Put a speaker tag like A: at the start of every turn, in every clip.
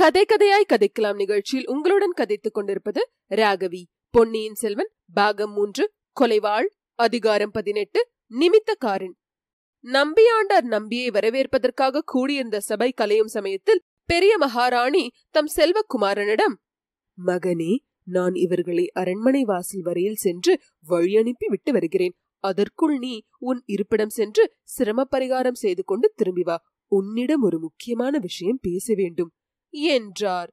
A: கதை கதையாய் கதைக்கலாம் நிகழ்ச்சியில் உங்களுடன் கதைத்துக் கொண்டிருப்பது ராகவி. பொன்னியின் செல்வன் பாகம் 3, கொலைவாள், அதிகாரம் 18, நிமித்தக்காரன். நம்பியாண்டார் நம்பியை வரவேற்பதற்காக கூடியிருந்த சபை கலையும் சமயத்தில் பெரிய மகாராணி தம் செல்வக்குமாரனிடம், மகனே, நான் இவர்களை அரண்மனை வாசல் வரையில் சென்று வழி அனுப்பி விட்டு வருகிறேன். அதற்குள் நீ உன் இருப்பிடம் சென்று சிரம பரிகாரம் செய்து கொண்டு திரும்பி வா. உன்னிடம் ஒரு முக்கியமான விஷயம் பேச வேண்டும் என்றார்.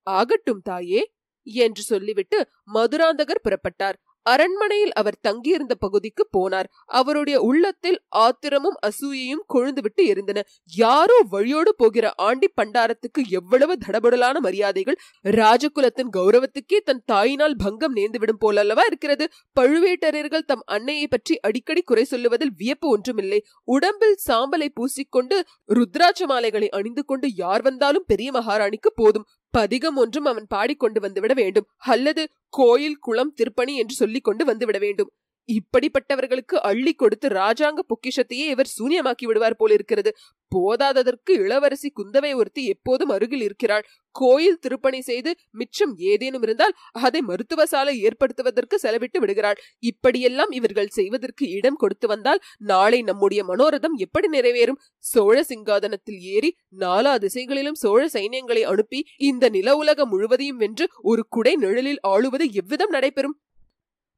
A: ஆகட்டும் தாயே என்று சொல்லிவிட்டு மதுராந்தகர் புறப்பட்டார். அரண்மனையில் அவர் தங்கியிருந்த பகுதிக்கு போனார். அவருடைய உள்ளத்தில் ஆத்திரமும் அசூயையும் கொழுந்துவிட்டு இருந்தன. யாரோ வழியோடு போகிற ஆண்டி பண்டாரத்துக்கு எவ்வளவு தடபுடலான மரியாதைகள்! ராஜகுலத்தின் கௌரவத்துக்கே தன் தாயினால் பங்கம் நேர்ந்துவிடும் போலல்லவா இருக்கிறது. பழுவேட்டரையர்கள் தம் அன்னையை பற்றி அடிக்கடி குறை சொல்லுவதில் வியப்பு ஒன்றுமில்லை. உடம்பில் சாம்பலை பூசிக்கொண்டு ருத்ராட்ச மாலைகளை அணிந்து கொண்டு யார் வந்தாலும் பெரிய மகாராணிக்கு போதும். பதிகம் ஒன்றும் அவன் பாடிக்கொண்டு வந்துவிட வேண்டும், அல்லது கோயில் குளம் திருப்பணி என்று சொல்லிக் கொண்டு வந்துவிட வேண்டும். இப்படிப்பட்டவர்களுக்கு அள்ளி கொடுத்து ராஜாங்க பொக்கிஷத்தையே இவர் சூன்யமாக்கி விடுவார் போலிருக்கிறது. போதாததற்கு இளவரசி குந்தவை ஒருத்தி எப்போதும் அருகில் இருக்கிறாள். கோயில் திருப்பணி செய்து மிச்சம் ஏதேனும் இருந்தால் அதை மருத்துவ சாலை ஏற்படுத்துவதற்கு செலவிட்டு விடுகிறாள். இப்படியெல்லாம் இவர்கள் செய்வதற்கு இடம் கொடுத்து வந்தால் நாளை நம்முடைய மனோரதம் எப்படி நிறைவேறும்? சோழ சிங்காதனத்தில் ஏறி 4 திசைகளிலும் சோழ சைன்யங்களை அனுப்பி இந்த நில உலகம் முழுவதையும் வென்று ஒரு குடை நிழலில் ஆளுவது எவ்விதம் நடைபெறும்?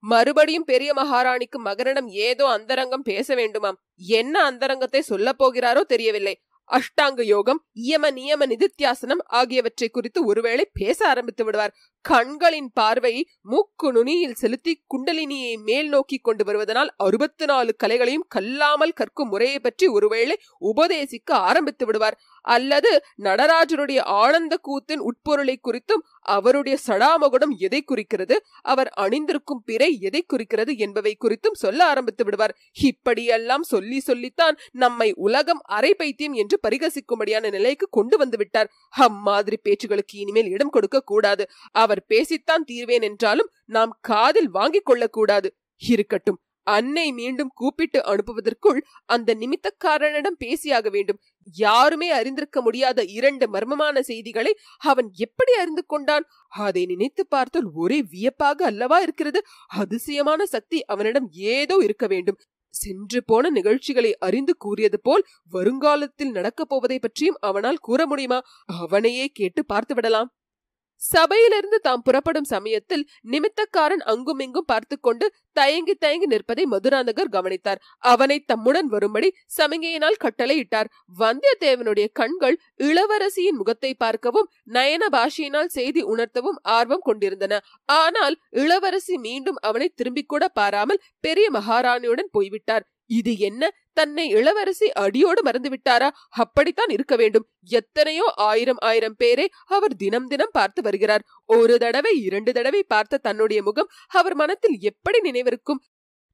A: மறுபடியும் பெரிய மகாராணிக்கு மகனிடம் ஏதோ அந்தரங்கம் பேச வேண்டுமாம். என்ன அந்தரங்கத்தை சொல்ல போகிறாரோ தெரியவில்லை. அஷ்டாங்க யோகம், இயம நியம நிதித்தியாசனம் ஆகியவற்றை குறித்து ஒருவேளை பேச ஆரம்பித்து விடுவார். கண்களின் பார்வையை மூக்கு நுனியில் செலுத்தி குண்டலினியை மேல் நோக்கி கொண்டு வருவதனால் 64 கலைகளையும் கல்லாமல் கற்கும் முறையை பற்றி ஒருவேளை உபதேசிக்க ஆரம்பித்து விடுவார். அல்லது நடராஜருடைய ஆனந்த கூத்தின் உட்பொருளை குறித்தும், அவருடைய சடாமகுடம் எதை குறிக்கிறது, அவர் அணிந்திருக்கும் பிறை எதை குறிக்கிறது என்பவை குறித்தும் சொல்ல ஆரம்பித்து விடுவார். இப்படியெல்லாம் சொல்லி சொல்லித்தான் நம்மை உலகம் அரை பைத்தியம் என்று பரிகசிக்கும்படியான நிலைக்கு கொண்டு வந்து விட்டார். அம்மாதிரி பேச்சுகளுக்கு இனிமேல் இடம் கொடுக்க கூடாது. அவர் பேசித்தான் தீர்வேன் என்றாலும் நாம் காதில் வாங்கிக் கொள்ளக்கூடாது. இருக்கட்டும், அன்னை மீண்டும் கூப்பிட்டு அனுப்புவதற்குள் அந்த நிமித்தக்காரனிடம் பேசியாக வேண்டும். யாருமே அறிந்திருக்க முடியாத 2 மர்மமான செய்திகளை அவன் எப்படி அறிந்து கொண்டான்? அதை நினைத்து பார்த்தால் ஒரே வியப்பாக அல்லவா இருக்கிறது. அதிசயமான சக்தி அவனிடம் ஏதோ இருக்க வேண்டும். சென்று போன நிகழ்ச்சிகளை அறிந்து கூறியது போல் வருங்காலத்தில் நடக்கப் போவதை பற்றியும் அவனால் கூற முடியுமா? அவனையே கேட்டு பார்த்து விடலாம். சபையிலிருந்து தாம் புறப்படும் சமயத்தில் நிமித்தக்காரன் அங்குமிங்கும் பார்த்து கொண்டு தயங்கி தயங்கி நிற்பதை மதுராந்தகர் கவனித்தார். அவனை தம்முடன் வரும்படி சமிகையினால் கட்டளை இட்டார். வந்தியத்தேவனுடைய கண்கள் இளவரசியின் முகத்தை பார்க்கவும் நயன பாஷையினால் செய்தி உணர்த்தவும் ஆர்வம் கொண்டிருந்தன. ஆனால் இளவரசி மீண்டும் அவனை திரும்பிக் கூட பாராமல் பெரிய மகாராணியுடன் போய்விட்டார். இது என்ன? தன்னை இளவரசி அடியோடு மறந்து விட்டாரா? அப்படித்தான் இருக்க வேண்டும். எத்தனையோ ஆயிரம் பேரை அவர் தினம் தினம் பார்த்து வருகிறார். ஒரு தடவை 2 தடவை பார்த்த தன்னுடைய முகம் அவர் மனத்தில் எப்படி நினைவிருக்கும்?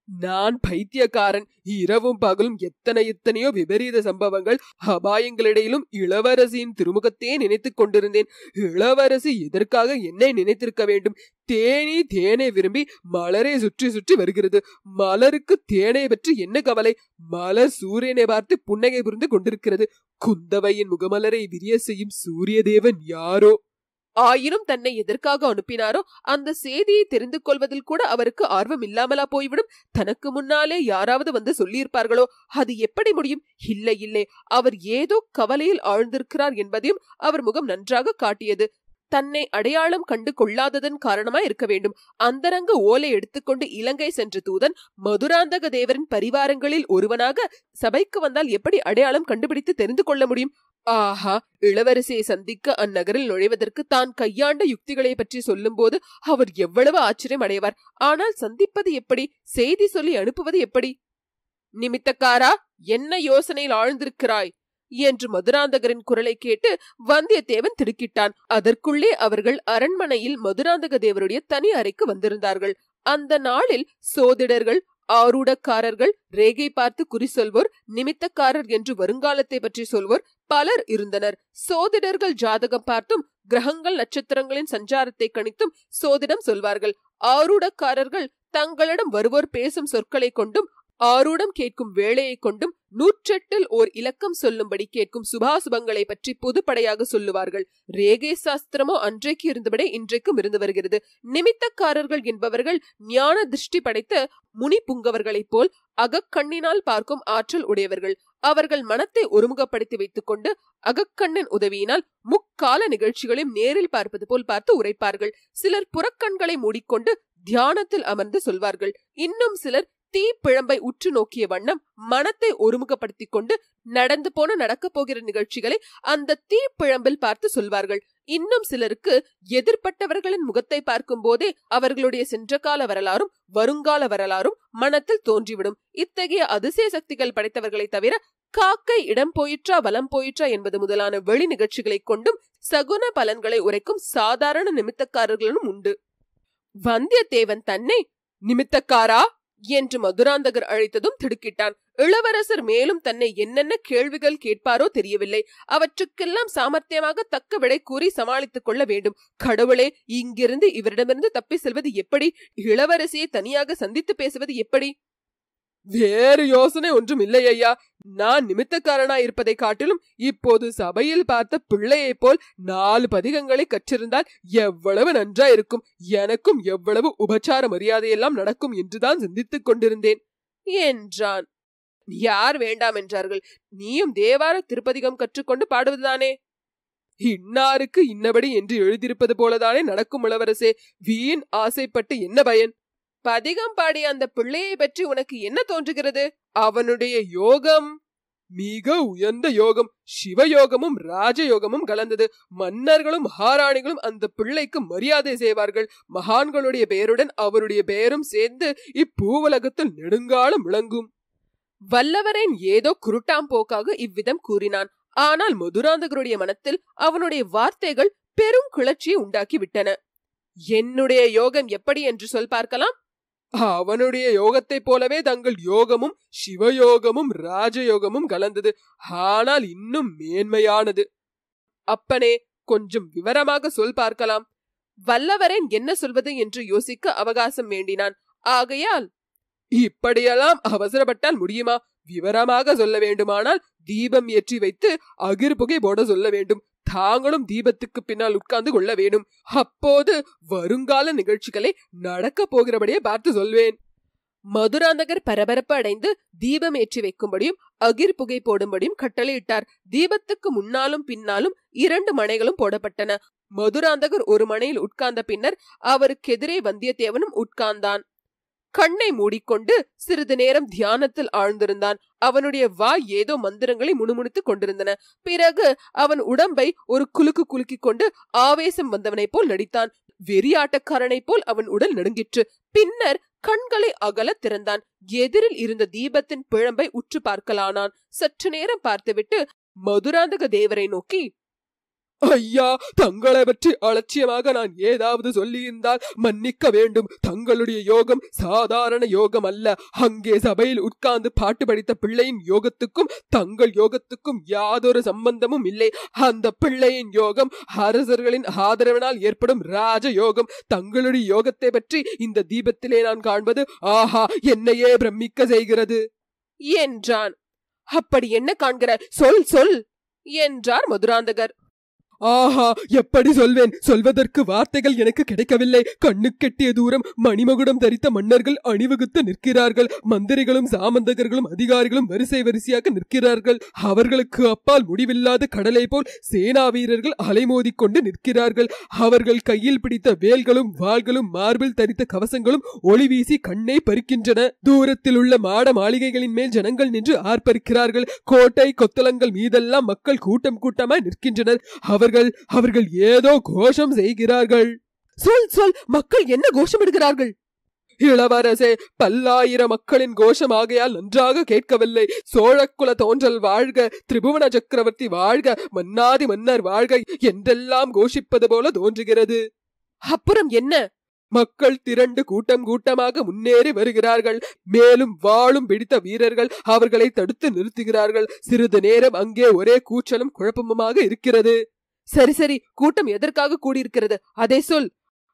A: நான் பைத்தியக்காரன். இரவும் பகலும் எத்தனையோ விபரீத சம்பவங்கள், அபாயங்களிடையிலும் இளவரசியின் திருமுகத்தையே நினைத்துக் கொண்டிருந்தேன். இளவரசி எதற்காக என்னை நினைத்திருக்க வேண்டும்? தேனை விரும்பி மலரை சுற்றி சுற்றி வருகிறது. மலருக்கு தேனை பற்றி என்ன கவலை? மலர் சூரியனை பார்த்து புன்னகை புரிந்து கொண்டிருக்கிறது. குந்தவையின் முகமலரை விரிய செய்யும் சூரிய தேவன் யாரோ? ஆயினும் தன்னை எதற்காக அனுப்பினாரோ அந்த செய்தியை தெரிந்து கொள்வதில் கூட அவருக்கு ஆர்வம் இல்லாமலா போய்விடும்? தனக்கு முன்னாலே யாராவது வந்து சொல்லியிருப்பார்களோ? அது எப்படி முடியும்? இல்லை, அவர் ஏதோ கவலையில் ஆழ்ந்திருக்கிறார் என்பதையும் அவர் முகம் நன்றாக காட்டியது. தன்னை அடையாளம் கண்டு கொள்ளாததன் காரணமா இருக்க வேண்டும். அந்தரங்க ஓலை எடுத்துக்கொண்டு இலங்கை சென்ற தூதன் மதுராந்தக தேவரின் பரிவாரங்களில் ஒருவனாக சபைக்கு வந்தால் எப்படி அடையாளம் கண்டுபிடித்து தெரிந்து கொள்ள முடியும்? ஆஹா, இளவரசியை சந்திக்க அந்நகரில் நுழைவதற்கு தான் கையாண்ட யுக்திகளை பற்றி சொல்லும் போது அவர் எவ்வளவு ஆச்சரியம் அடைவார். ஆனால் சந்திப்பது எப்படி? செய்தி சொல்லி அனுப்புவது எப்படி? நிமித்தக்காரா, என்ன யோசனையில் ஆழ்ந்திருக்கிறாய் என்று மதுராந்தகரின் குரலை கேட்டு வந்தியத்தேவன் திடுக்கிட்டான். அதற்குள்ளே அவர்கள் அரண்மனையில் மதுராந்தக தேவருடைய தனி அறைக்கு வந்திருந்தார்கள். அந்த நாளில் சோதிடர்கள், ஆரூடக்காரர்கள், ரேகை பார்த்து குறி சொல்வோர், நிமித்தக்காரர் என்று வருங்காலத்தை பற்றி சொல்வோர் பலர் இருந்தனர். சோதிடர்கள் ஜாதகம் பார்த்தும் கிரகங்கள் நட்சத்திரங்களின் சஞ்சாரத்தை கணித்தும் சோதிடம் சொல்வார்கள். ஆரூடக்காரர்கள் தங்களிடம் வருவோர் பேசும் சொற்களை கொண்டும் ஆரூடம் கேட்கும் வேளையை கொண்டும் 108 ஓர் இலக்கம் சொல்லும்படி கேட்கும் சுபாசுபங்களை பற்றி பொதுப்படையாக சொல்லுவார்கள். ரேகை சாஸ்திரமோ அன்றைக்கு இருந்தபடி இன்றைக்கும் இருந்து வருகிறது. நிமித்தக்காரர்கள் என்பவர்கள் ஞான திருஷ்டி படைத்த முனி புங்கவர்களைப் போல் அகக்கண்ணினால் பார்க்கும் ஆற்றல் உடையவர்கள். அவர்கள் மனத்தை ஒருமுகப்படுத்தி வைத்துக் கொண்டு அகக்கண்ணின் உதவியினால் முக்கால நிகழ்ச்சிகளையும் நேரில் பார்ப்பது போல் பார்த்து உரைப்பார்கள். சிலர் புறக்கண்களை மூடிக்கொண்டு தியானத்தில் அமர்ந்து சொல்வார்கள். இன்னும் சிலர் தீ பிழம்பை உற்று நோக்கிய வண்ணம் மனத்தை ஒருமுகப்படுத்திக் கொண்டு நடந்து போன நடக்க போகிற நிகழ்ச்சிகளை அந்த தீ பிழம்பில் பார்த்து சொல்வார்கள். இன்னும் சிலருக்கு எதிர்பட்டவர்களின் முகத்தை பார்க்கும் போதே அவர்களுடைய சென்ற கால வரலாறும் வருங்கால வரலாறும் மனத்தில் தோன்றிவிடும். இத்தகைய அதிசய சக்திகள் படைத்தவர்களை தவிர காக்கை இடம் போயிற்றா வலம் போயிற்றா என்பது முதலான வெளி நிகழ்ச்சிகளை கொண்டும் சகுன பலன்களை உரைக்கும் சாதாரண நிமித்தக்காரர்களும் உண்டு. வந்தியத்தேவன் தன்னை நிமித்தக்காரா என்று மதுராந்தகர் அழைத்ததும் திடுக்கிட்டான். இளவரசர் மேலும் தன்னை என்னென்ன கேள்விகள் கேட்பாரோ தெரியவில்லை. அவற்றுக்கெல்லாம் சாமர்த்தியமாக தக்க விடை கூறி சமாளித்துக் கொள்ள வேண்டும். கடவுளே, இங்கிருந்து இவரிடமிருந்து தப்பி செல்வது எப்படி? இளவரசியை தனியாக சந்தித்து பேசுவது எப்படி? வேறு யோசனை ஒன்றும் இல்லை ஐயா. நான் நிமித்தக்காரனாய் இருப்பதை காட்டிலும் இப்போது சபையில் பார்த்த பிள்ளையை போல் 4 பதிகங்களை கற்றிருந்தால் எவ்வளவு நன்றாயிருக்கும். எனக்கும் எவ்வளவு உபச்சார மரியாதையெல்லாம் நடக்கும் என்றுதான் சிந்தித்துக் கொண்டிருந்தேன் என்றான். யார் வேண்டாம் என்றார்கள்? நீயும் தேவார திருப்பதிகம் கற்றுக்கொண்டு பாடுவதுதானே. இன்னாருக்கு இன்னபடி என்று எழுதியிருப்பது போலதானே நடக்கும் இளவரசே. வீண் ஆசைப்பட்டு என்ன பயன்? பதிகம் பாடிய அந்த பிள்ளையை பற்றி உனக்கு என்ன தோன்றுகிறது? அவனுடைய யோகம் மிக உயர்ந்த யோகம். சிவயோகமும் ராஜயோகமும் கலந்தது. மன்னர்களும் மகாராணிகளும் அந்த பிள்ளைக்கு மரியாதை செய்வார்கள். மகான்களுடைய பெயருடன் அவருடைய பெயரும் சேர்ந்து இப்பூவுலகத்தில் நெடுங்காலம் விளங்கும். வல்லவரேன் ஏதோ குருட்டாம் போக்காக இவ்விதம் கூறினான். ஆனால் மதுராந்தகருடைய மனத்தில் அவனுடைய வார்த்தைகள் பெரும் கிளர்ச்சியை உண்டாக்கி விட்டன. என்னுடைய யோகம் எப்படி என்று சொல் பார்க்கலாம். அவனுடைய யோகத்தை போலவே தங்கள் யோகமும் சிவயோகமும் ராஜயோகமும் கலந்தது. ஆனால் இன்னும் மேன்மையானது. அப்பனே, கொஞ்சம் விவரமாக சொல் பார்க்கலாம். வல்லவரேன் என்ன சொல்வது என்று யோசிக்க அவகாசம் வேண்டினான். ஆகையால், இப்படியெல்லாம் அவசரப்பட்டால் முடியுமா? விவரமாக சொல்ல வேண்டுமானால் தீபம் ஏற்றி வைத்து அகிர் புகை போட சொல்ல வேண்டும். தாங்களும் தீபத்துக்கு பின்னால் உட்கார்ந்து கொள்ள வேண்டும். அப்போது வருங்கால நிகழ்ச்சிகளை நடக்க போகிறபடியே பார்த்து சொல்வேன். மதுராந்தகர் பரபரப்பு அடைந்து தீபம் ஏற்றி வைக்கும்படியும் அகிர் புகை போடும்படியும் கட்டளையிட்டார். தீபத்துக்கு முன்னாலும் பின்னாலும் 2 மணைகளும் போடப்பட்டன. மதுராந்தகர் ஒரு மணையில் உட்கார்ந்த பின்னர் அவருக்கு எதிரே வந்தியத்தேவனும் உட்கார்ந்தான். கண்ணை மூடிக்கொண்டு சிறிது நேரம் தியானத்தில் ஆழ்ந்திருந்தான். அவனுடைய வாய் ஏதோ மந்திரங்களை முணுமுணுத்துக் கொண்டிருந்தன. பிறகு அவன் உடம்பை ஒரு குலுக்கு குலுக்கிக் கொண்டு ஆவேசம் வந்தவனை போல் நடித்தான். வெறியாட்டக்காரனை போல் அவன் உடல் நடுங்கிற்று. பின்னர் கண்களை அகல திறந்தான். எதிரில் இருந்த தீபத்தின் பிழம்பை உற்று பார்க்கலானான். சற்று நேரம் பார்த்துவிட்டு மதுராந்தக தேவரை நோக்கி, ஐயா, தங்களை பற்றி அலட்சியமாக நான் ஏதாவது சொல்லியிருந்தால் மன்னிக்க வேண்டும். தங்களுடைய யோகம் சாதாரண யோகம் அல்ல. அங்கே சபையில் உட்கார்ந்து பாட்டு படித்த பிள்ளையின் யோகத்துக்கும் தங்கள் யோகத்துக்கும் யாதொரு சம்பந்தமும் இல்லை. அந்த பிள்ளையின் யோகம் அரசர்களின் ஆதரவினால் ஏற்படும் ராஜ யோகம். தங்களுடைய யோகத்தை பற்றி இந்த தீபத்திலே நான் காண்பது ஆஹா, என்னையே பிரமிக்க செய்கிறது என்றான். அப்படி என்ன காண்கிற? சொல் சொல் என்றார் மதுராந்தகர். ஆஹா, எப்படி சொல்வேன்? சொல்வதற்கு வார்த்தைகள் எனக்கு கிடைக்கவில்லை. கண்ணுக்கெட்டிய தூரம் மணிமகுடம் தரித்த மன்னர்கள் அணிவகுத்து நிற்கிறார்கள். மந்திரிகளும் சாமந்தகர்களும் அதிகாரிகளும் வரிசை வரிசையாக நிற்கிறார்கள். அவர்களுக்கு அப்பால் முடிவில்லாத கடலை போல் சேனா வீரர்கள் அலைமோதி கொண்டு நிற்கிறார்கள். அவர்கள் கையில் பிடித்த வேல்களும் வாள்களும் மார்பில் தரித்த கவசங்களும் ஒளி வீசி கண்ணை பறிக்கின்றன. தூரத்தில் உள்ள மாட மாளிகைகளின் மேல் ஜனங்கள் நின்று ஆர்ப்பரிக்கிறார்கள். கோட்டை கொத்தளங்கள் மீதெல்லாம் மக்கள் கூட்டம் கூட்டமாய் நிற்கின்றனர். அவர்கள் ஏதோ கோஷம் செய்கிறார்கள். சொல் சொல், மக்கள் என்ன கோஷமிடுகிறார்கள்? இளவரசே, பல்லாயிரம் மக்களின் கோஷம் ஆகையால் நன்றாக கேட்கவில்லை. சோழக்குல தோன்றல் வாழ்க, திரிபுவன சக்கரவர்த்தி வாழ்க, மன்னாதி மன்னர் வாழ்க என்றெல்லாம் கோஷிப்பது போல தோன்றுகிறது. அப்புறம் என்ன? மக்கள் திரண்டு கூட்டம் கூட்டமாக முன்னேறி வருகிறார்கள். மேலும் வாளும் பிடித்த வீரர்கள் அவர்களை தடுத்து நிறுத்துகிறார்கள். சிறிது நேரம் அங்கே ஒரே கூச்சலும் குழப்பமுமாக இருக்கிறது. சரி சரி, கூட்டம் எதற்காக கூடியிருக்கிறது அதை சொல்.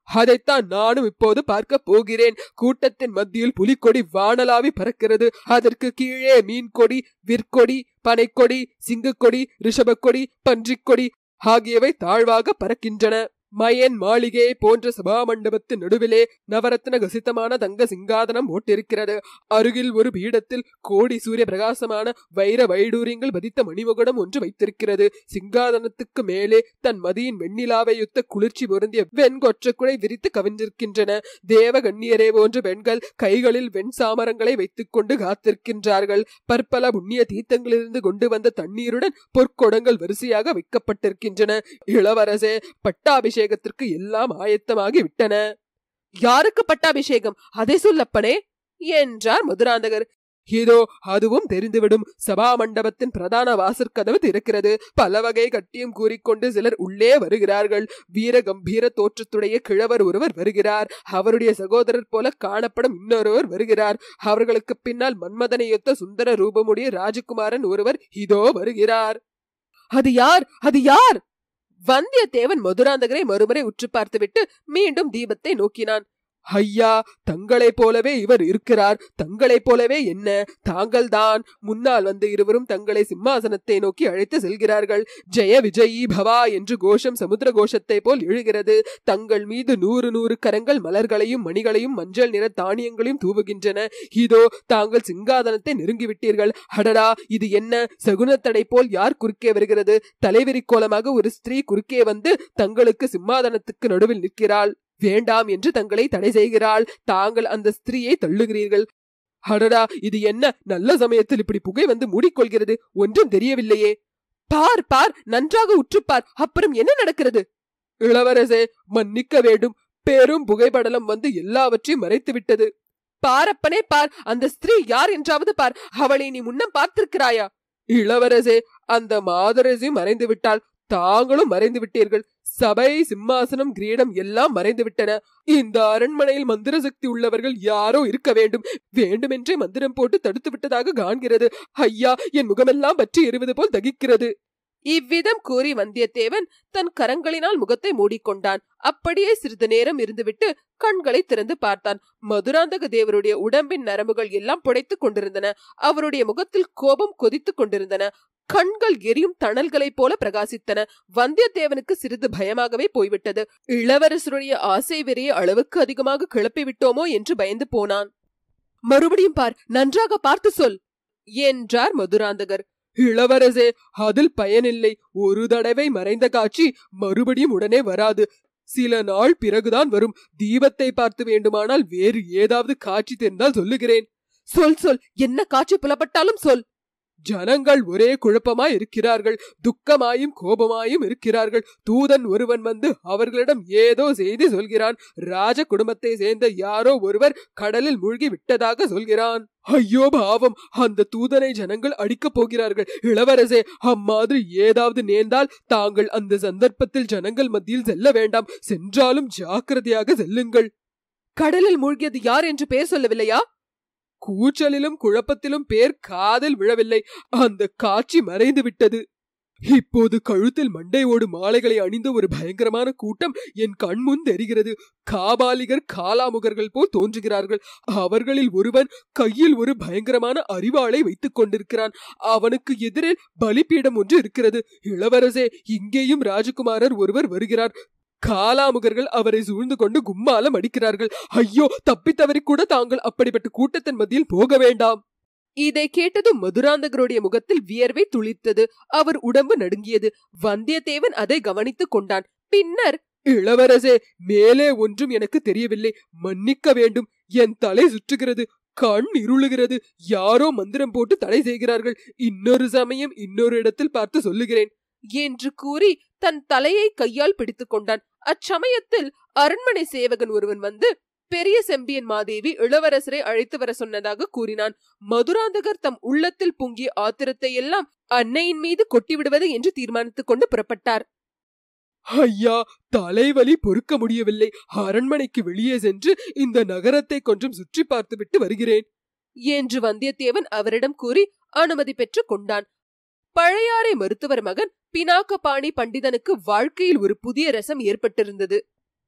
A: அதைத்தான் நானும் இப்போது பார்க்க போகிறேன். கூட்டத்தின் மத்தியில் புலிக்கொடி வானலாவி பறக்கிறது. அதற்கு கீழே மீன்கொடி, விற்கொடி, பனைக்கொடி, சிங்கக்கொடி, ரிஷபக்கொடி, பன்றிக்கொடி ஆகியவை தாழ்வாக பறக்கின்றன. மயன் மாளிகை போன்ற சபா மண்டபத்தின் நடுவிலே நவரத்ன கசிதமான தங்க சிங்காதனம் ஓட்டிருக்கிறது. அருகில் ஒரு பீடத்தில் கோடி சூரிய பிரகாசமான வைர வைடூரியங்கள் பதித்த மணிமகுடம் ஒன்று வைத்திருக்கிறது. சிங்காதனத்துக்கு மேலே தன் மதியின் வெண்ணிலாவை யுத்த குளிர்ச்சி பொருந்திய வெண்கொற்ற குடை விரித்து கவிழ்ந்திருக்கின்றன. தேவ கண்ணியரே போன்ற பெண்கள் கைகளில் வெண் சாமரங்களை வைத்துக் கொண்டு காத்திருக்கின்றார்கள். பற்பல புண்ணிய தீர்த்தங்களிலிருந்து கொண்டு வந்த தண்ணீருடன் பொற்கொடங்கள் வரிசையாக வைக்கப்பட்டிருக்கின்றன. இளவரசே, பட்டாபிஷேகம் எல்லாம் ஆயத்தமாகி விட்டன. யாருக்கு பட்டாபிஷேகம்? அதை சொல்லப்பனே என்றார் மதுராந்தகர். இதோ அதுவும் தெரிந்துவிடும். சபா மண்டபத்தின் பிரதான வாசற்கதவு திறக்கிறது. பல வகை கட்டியம் கூறிக்கொண்டு சிலர் உள்ளே வருகிறார்கள். வீர கம்பீர தோற்றத்துடைய கிழவர் ஒருவர் வருகிறார். அவருடைய சகோதரர் போல காணப்படும் இன்னொருவர் வருகிறார். அவர்களுக்கு பின்னால் மன்மதனையொத்த சுந்தர ரூபமுடைய ராஜகுமாரன் ஒருவர் இதோ வருகிறார். அது யார்? அது யார்? வந்தியத்தேவன் மதுராந்தகரை மறுமுறை உற்று பார்த்துவிட்டு மீண்டும் தீபத்தை நோக்கினான். ஐயா, தங்களைப் போலவே இவர் இருக்கிறார். தங்களைப் போலவே என்ன, தாங்கள் தான். முன்னால் வந்து இருவரும் தங்களை சிம்மாசனத்தை நோக்கி அழைத்து செல்கிறார்கள். ஜெய விஜயி பவா என்று கோஷம் சமுத்திர கோஷத்தை போல் எழுகிறது. தங்கள் மீது 100 கரங்கள் மலர்களையும் மணிகளையும் மஞ்சள் நிற தானியங்களையும் தூவுகின்றன. இதோ தாங்கள் சிங்காதனத்தை நெருங்கிவிட்டீர்கள். அடடா, இது என்ன? சகுனத்தடை போல் யார் குறுக்கே வருகிறது? தலைவிரி கோலமாக ஒரு ஸ்திரீ குறுக்கே வந்து தங்களுக்கு சிம்மாதனத்துக்கு நடுவில் நிற்கிறாள். வேண்டாம் என்று தங்களை தடை செய்கிறாள். தாங்கள் அந்த ஸ்திரீயை தள்ளுகிறீர்கள். அடடா, இது என்ன? நல்ல சமயத்தில் இப்படி புகை வந்து மூடிக்கொள்கிறது. ஒன்றும் தெரியவில்லையே. பார் பார், நன்றாக உற்றுப்பார். அப்புறம் என்ன நடக்கிறது? இளவரசே, மன்னிக்க வேண்டும். பெரும் புகைப்படலம் வந்து எல்லாவற்றையும் மறைத்து விட்டது. பாரப்பனே பார், அந்த ஸ்திரீ யார் என்றாவது பார். அவளை நீ முன்னம் பார்த்திருக்கிறாயா? இளவரசே, அந்த மாதரசி மறைந்து விட்டாள். தாங்களும் மறைந்து விட்டீர்கள். சபை, சிம்மாசனம், கிரீடம் எல்லாம் மறைந்து விட்டன. இந்த அரண்மனையில் மந்திர சக்தி உள்ளவர்கள் யாரோ இருக்க வேண்டும். வேண்டுமென்றே மந்திரம் போட்டு தடுத்து விட்டதாக காண்கிறது. ஐயா, என் முகமெல்லாம் பற்றி எறிவது போல் தகிக்கிறது. இவ்விதம் கூறி வந்தியத்தேவன் தன் கரங்களினால் முகத்தை மூடிக்கொண்டான். அப்படியே சிறிது நேரம் இருந்துவிட்டு கண்களை திறந்து பார்த்தான். மதுராந்தக தேவருடைய உடம்பின் நரம்புகள் எல்லாம் புடைத்துக் கொண்டிருந்தன. அவருடைய முகத்தில் கோபம் கொதித்துக் கொண்டிருந்தன. கண்கள் எரியும் தணல்களைப் போல பிரகாசித்தன. வந்தியத்தேவனுக்கு சிறிது பயமாகவே போய்விட்டது. இளவரசருடைய ஆசை வெறிய அளவுக்கு அதிகமாக கிளப்பி விட்டோமோ என்று பயந்து போனான். மறுபடியும் பார், நன்றாக பார்த்து சொல் என்றார் மதுராந்தகர். இளவரசே, அதில் பயனில்லை. ஒரு தடவை மறைந்த காட்சி மறுபடியும் உடனே வராது. சில நாள் பிறகுதான் வரும். தீபத்தை பார்த்து வேண்டுமானால் வேறு ஏதாவது காட்சி தெரிந்தால் சொல்லுகிறேன். சொல் சொல், என்ன காட்சி புலப்பட்டாலும் சொல். ஜனங்கள் ஒரே குழப்பமாய் இருக்கிறார்கள். துக்கமாயும் கோபமாயும் இருக்கிறார்கள். தூதன் ஒருவன் வந்து அவர்களிடம் ஏதோ செய்தி சொல்கிறான். ராஜ குடும்பத்தை சேர்ந்த யாரோ ஒருவர் கடலில் மூழ்கி விட்டதாக சொல்கிறான். ஐயோ பாவம், அந்த தூதனை ஜனங்கள் அடிக்கப் போகிறார்கள். இளவரசே, அம்மாதிரி ஏதாவது நேர்ந்தால் தாங்கள் அந்த சந்தர்ப்பத்தில் ஜனங்கள் மத்தியில் செல்ல வேண்டாம். சென்றாலும் ஜாக்கிரதையாக செல்லுங்கள். கடலில் மூழ்கியது யார் என்று பெயர் சொல்லவில்லையா? கூச்சலிலும் குழப்பத்திலும் பேர் காதில் விழவில்லை. அந்த காட்சி மறைந்து விட்டது. இப்போது கழுத்தில் மண்டையோடு மாலைகளை அணிந்த ஒரு பயங்கரமான கூட்டம் என் கண்முன் தெரிகிறது. காபாலிகர், காலாமுகர்கள் போல் தோன்றுகிறார்கள். அவர்களில் ஒருவன் கையில் ஒரு பயங்கரமான அரிவாளை வைத்துக் கொண்டிருக்கிறான். அவனுக்கு எதிரில் பலிபீடம் ஒன்று இருக்கிறது. இளவரசே, இங்கேயும் ராஜகுமாரர் ஒருவர் வருகிறார். காலாமுகர்கள் அவரை சூழ்ந்து கொண்டு கும்மாலம் அடிக்கிறார்கள். ஐயோ, தப்பித்தவரை கூட தாங்கள் அப்படிப்பட்ட கூட்டத்தின் மத்தியில் போக வேண்டாம். இதை கேட்டதும் மதுராந்தகருடைய முகத்தில் வியர்வை துளிர்த்தது. அவர் உடம்பு நடுங்கியது. வந்தியத்தேவன் அதை கவனித்துக் கொண்டான். பின்னர், இளவரசே, மேலே ஒன்றும் எனக்கு தெரியவில்லை. மன்னிக்க வேண்டும். என் தலை சுற்றுகிறது, கண் இருளுகிறது. யாரோ மந்திரம் போட்டு தடை செய்கிறார்கள். இன்னொரு சமயம் இன்னொரு இடத்தில் பார்த்து சொல்லுகிறேன் என்று கூறி தன் தலையை கையால் பிடித்துக் கொண்டான். அச்சமயத்தில் அரண்மனை சேவகன் ஒருவன் வந்து பெரிய செம்பியன் மாதேவி இளவரசரை அழைத்து வர சொன்னதாக கூறினான். மதுராந்தகர் தம் உள்ளத்தில் பொங்கிய ஆத்திரத்தை எல்லாம் அன்னையின் மீது கொட்டிவிடுவது என்று தீர்மானித்துக் கொண்டு புறப்பட்டார். ஐயா, தலைவலி பொறுக்க முடியவில்லை. அரண்மனைக்கு வெளியே சென்று இந்த நகரத்தை கொஞ்சம் சுற்றி பார்த்துவிட்டு வருகிறேன் என்று வந்தியத்தேவன் அவரிடம் கூறி அனுமதி பெற்றுக் கொண்டான். பழையாறை மருத்துவர் மகன் பினாக்கபாணி பண்டிதனுக்கு வாழ்க்கையில் ஒரு புதிய ரசம் ஏற்பட்டிருந்தது.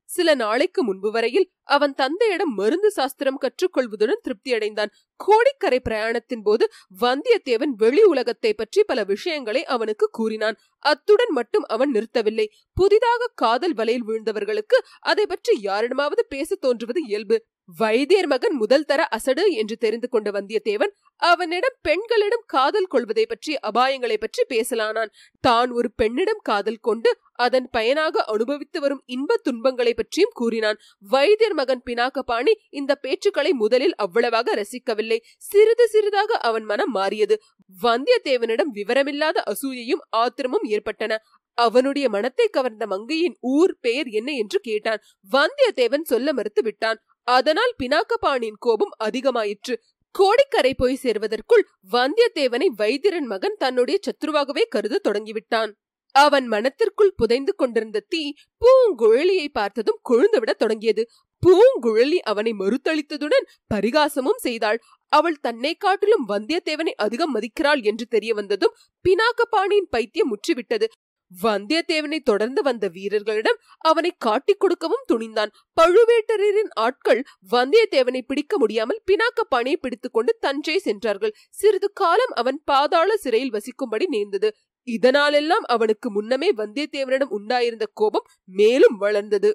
A: சில நாளைக்கு முன்பு வரையில் அவன் தந்தையிடம் மருந்து சாஸ்திரம் கற்றுக்கொள்வதுடன் திருப்தி அடைந்தான். கோடிக்கரை பிரயாணத்தின் போது வந்தியத்தேவன் வெளி உலகத்தை பற்றி பல விஷயங்களை அவனுக்கு கூறினான். அத்துடன் மட்டும் அவன் நிறுத்தவில்லை. புதிதாக காதல் வலையில் வீழ்ந்தவர்களுக்கு அதை பற்றி யாரிடமாவது பேச தோன்றுவது இயல்பு. வைத்தியர் மகன் முதல் தர அசடு என்று தெரிந்து கொண்ட வந்தியத்தேவன் அவனிடம் பெண்களிடம் காதல் கொள்வதை பற்றி அபாயங்களை பற்றி பேசலானான். தான் ஒரு பெண்ணிடம் காதல் கொண்டு அதன் பயனாக அனுபவித்து வரும் இன்ப துன்பங்களை பற்றியும் கூறினான். வைத்தியர் மகன் பினாகபாணி இந்த பேச்சுக்களை முதலில் அவ்வளவாக ரசிக்கவில்லை. சிறிது சிறிதாக அவன் மனம் மாறியது. வந்தியத்தேவனிடம் விவரமில்லாத அசூயையும் ஆத்திரமும் ஏற்பட்டன. அவனுடைய மனத்தை கவர்ந்த மங்கையின் ஊர் பெயர் என்ன என்று கேட்டான். வந்தியத்தேவன் சொல்ல மறுத்து விட்டான். அதனால் பினாகபாணியின் கோபம் அதிகமாயிற்று. கோடிக்கரை போய் சேர்வதற்குள் வந்தியத்தேவனை வைத்தியரின் மகன் தன்னுடைய சத்ருவாகவே கருத தொடங்கிவிட்டான். அவன் மனத்திற்குள் புதைந்து கொண்டிருந்த தீ பூங்குழலியை பார்த்ததும் கொழுந்துவிட தொடங்கியது. பூங்குழலி அவனை மறுத்தளித்ததுடன் பரிகாசமும் செய்தாள். அவள் தன்னை காட்டிலும் வந்தியத்தேவனை அதிகம் மதிக்கிறாள் என்று தெரிய வந்ததும் பினாகபாணியின் பைத்தியம் முற்றிவிட்டது. வந்தியத்தேவனை தொடர்ந்து வந்த வீரர்களிடம் அவனை காட்டிக் கொடுக்கவும் துணிந்தான். பழுவேட்டரின் ஆட்கள் வந்தியத்தேவனை பிடிக்க முடியாமல் பினாகபாணியை பிடித்துக் கொண்டு தஞ்சை சென்றார்கள். சிறிது காலம் அவன் பாதாள சிறையில் வசிக்கும்படி நேர்ந்தது. இதனாலெல்லாம் அவனுக்கு முன்னமே வந்தியத்தேவனிடம் உண்டாயிருந்த கோபம் மேலும் வளர்ந்தது.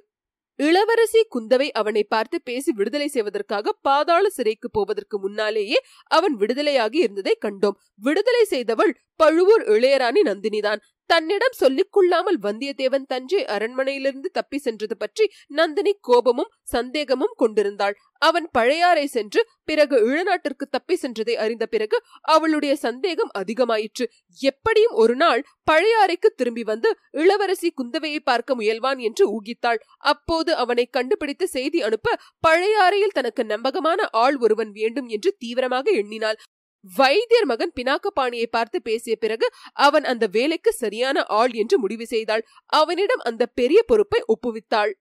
A: இளவரசி குந்தவை அவனை பார்த்து பேசி விடுதலை செய்வதற்காக பாதாள சிறைக்கு போவதற்கு முன்னாலேயே அவன் விடுதலையாகி இருந்ததை கண்டோம். விடுதலை செய்தவள் பழுவூர் இளையராணி நந்தினிதான். தன்னிடம் சொல்லிக் கொள்ளாமல் வந்தியத்தேவன் தஞ்சை அரண்மனையிலிருந்து தப்பி சென்றது பற்றி நந்தினி கோபமும் சந்தேகமும் கொண்டிருந்தாள். அவன் பழையாறை சென்று பிறகு ஈழநாட்டிற்கு தப்பி சென்றதை அறிந்த பிறகு அவளுடைய சந்தேகம் அதிகமாயிற்று. எப்படியும் ஒரு நாள் பழையாறைக்கு திரும்பி வந்து இளவரசி குந்தவையை பார்க்க முயல்வான் என்று ஊகித்தாள். அப்போது அவனை கண்டுபிடித்து செய்தி அனுப்ப பழையாறையில் தனக்கு நம்பகமான ஆள் ஒருவன் வேண்டும் என்று தீவிரமாக எண்ணினாள். வைத்தியர் மகன் பினாகபாணியை பார்த்து பேசிய பிறகு அவன் அந்த வேலைக்கு சரியான ஆள் என்று முடிவு செய்தாள். அவனிடம் அந்த பெரிய பொறுப்பை ஒப்புவித்தாள்.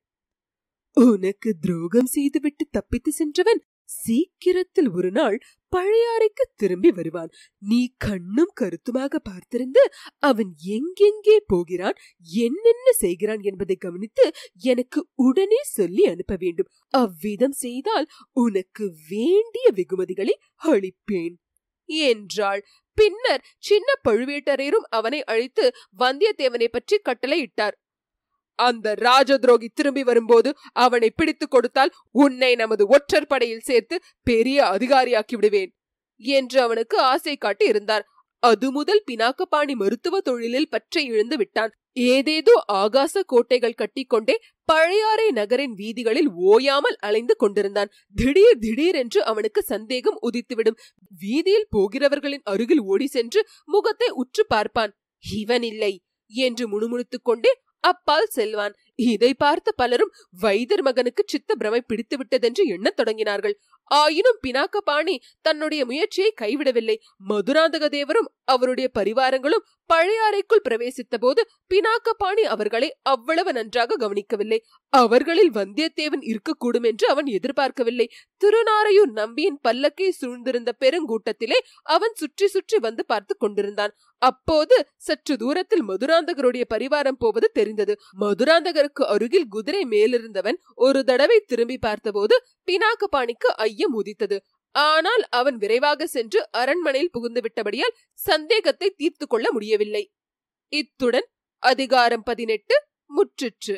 A: உனக்கு துரோகம் செய்துவிட்டு தப்பித்து சென்றவன் சீக்கிரத்தில் ஒரு நாள் பழையாறைக்கு திரும்பி வருவான். நீ கண்ணும் கருத்துமாக பார்த்திருந்து அவன் எங்கெங்கே போகிறான், என்னென்ன செய்கிறான் என்பதை கவனித்து எனக்கு உடனே சொல்லி அனுப்ப வேண்டும். அவ்விதம் செய்தால் உனக்கு வேண்டிய வெகுமதிகளை அளிப்பேன் என்றாள். பின்னர் சின்ன பழுவேட்டரையரும் அவனை அழைத்து வந்தியத்தேவனை பற்றி கட்டளை இட்டார். அந்த ராஜதுரோகி திரும்பி வரும்போது அவனை பிடித்துக் கொடுத்தால் உன்னை நமது ஒற்றர் படையில் சேர்த்து பெரிய அதிகாரியாக்கி விடுவேன் என்று அவனுக்கு ஆசை காட்டி இருந்தார். அது முதல் பினாகபாணி மருத்துவ தொழிலில் பற்றை இழந்து விட்டான். ஏதேதோ ஆகாச கோட்டைகள் கட்டிக்கொண்டே பழையாறை நகரின் வீதிகளில் ஓயாமல் அலைந்து கொண்டிருந்தான். திடீர் திடீரென்று அவனுக்கு சந்தேகம் உதித்துவிடும். வீதியில் போகிறவர்களின் அருகில் ஓடி சென்று முகத்தை உற்று பார்ப்பான். இவன் இல்லை என்று முணுமுணுத்துக் கொண்டே அப்பால் செல்வான். இதை பார்த்த பலரும் வைத்தியர் மகனுக்கு சித்த பிரமை பிடித்து விட்டதென்று எண்ணத் தொடங்கினார்கள். ஆயினும் பினாகபாணி தன்னுடைய முயற்சியை கைவிடவில்லை. மதுராந்தக தேவரும் அவருடைய பரிவாரங்களும் பழையாறைக்குள் பிரவேசித்த போது பினாகபாணி அவர்களை அவ்வளவு நன்றாக கவனிக்கவில்லை. அவர்களில் வந்தியத்தேவன் இருக்கக்கூடும் என்று அவன் எதிர்பார்க்கவில்லை. திருநாரையூர் நம்பியின் பல்லக்கை சூழ்ந்திருந்த பெருங்கூட்டத்திலே அவன் சுற்றி சுற்றி வந்து பார்த்து கொண்டிருந்தான். அப்போது சற்று தூரத்தில் மதுராந்தகருடைய பரிவாரம் போவது தெரிந்தது. மதுராந்தகருக்கு அருகில் குதிரை மேலிருந்தவன் ஒரு தடவை திரும்பி பார்த்தபோது பினாகபாணிக்கு ஐயம் உதித்தது. ஆனால் அவன் விரைவாக சென்று அரண்மனையில் புகுந்து விட்டபடியால் சந்தேகத்தை தீர்த்து கொள்ள முடியவில்லை. இத்துடன் அதிகாரம் 18 முற்றிற்று.